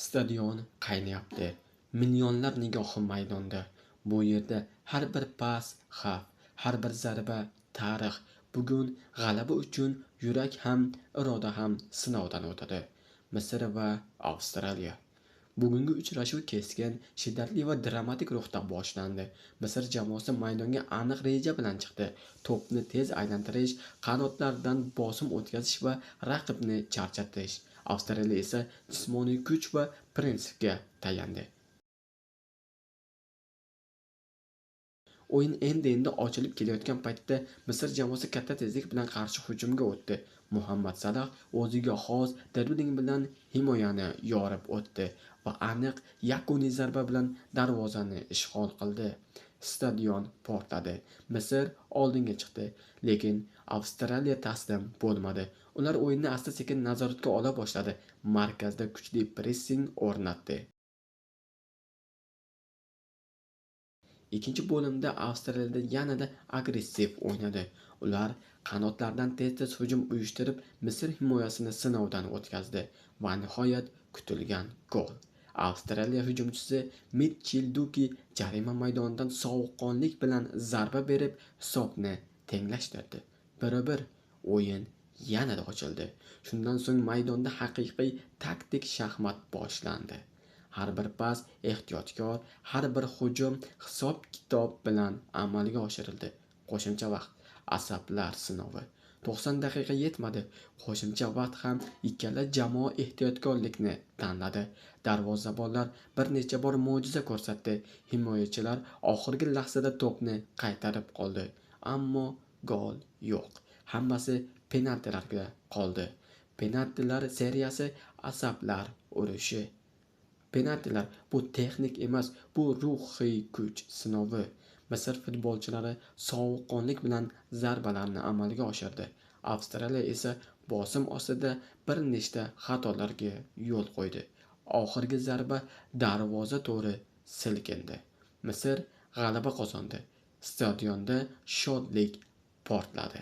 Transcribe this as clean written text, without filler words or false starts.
Stadion qaynayapti. Millionlar nigohi maydonda. Bu yerda har bir pas xavf, har bir zarba tarix. Bugun g'alaba uchun yurak ham, iroda ham sinovdan o'tadi. Misr va Avstraliya. Bugungi uchrashuv keskin, shiddatli va dramatik ruhda boshlandi. Misr jamoasi maydonga aniq reja bilan chiqdi. To'pni tez aylantirish, qanotlardan bosim o'tkazish va raqibni charchatish. Avstraliya esa jismoniy kuch va prinsipga tayandi. O'yin endi ochilib kelayotgan paytda Misr jamoasi katta tezlik bilan qarshi hujumga o'tdi. Muhammad Salah o'ziga xos dribling bilan himoyani yorib o'tdi va aniq yakuniy zarba bilan darvozani ishg'ol qildi. Stadion portladi. Misr oldinga chiqdi, lekin Avstraliya taslim bo'lmadi. Ular o'yinni asta-sekin nazoratga ola boshladi. Markazda kuchli pressing o'rnatdi. Ikkinchi bo'limda Avstraliyada yanada agressiv o'ynadi. Ular qanotlardan tez-tez hujum uyushtirib, Misr himoyasini sinovdan o'tkazdi va nihoyat kutilgan gol. Avstraliya hujumchisi Mitchell Duki jarima maydonidan sovuqqonlik bilan zarba berib, hisobni tenglashtirdi. 1-1 o'yin yanada ochildi. Shundan so'ng maydonda haqiqiy taktik shaxmat boshlandi. Har bir pas ehtiyotkor, har bir hujum hisob-kitob bilan amalga oshirildi. Qo'shimcha vaqt, asablar sinovi. 90 daqiqa yetmadi. Qo'shimcha vaqt ham ikkala jamoa ehtiyotkorlikni tanladi. Darvozabonlar bir necha bor mo'jiza ko'rsatdi. Himoyachilar oxirgi lahzada to'pni qaytarib qoldi, ammo gol yo'q. Hammasi penaltilarga qoldi. Penaltilar seriyasi, asablar urushi. Penaltilar bu texnik emas, bu ruhiy kuch sinovi. Misr futbolchilari sovuqqonlik bilan zarbalarni amalga oshirdi. Avstraliya esa bosim ostida bir nechta xatolarga yo'l qo'ydi. Oxirgi zarba darvoza to'ri silkindi. Misr g'alaba qozondi. Stadionda shodlik portladi.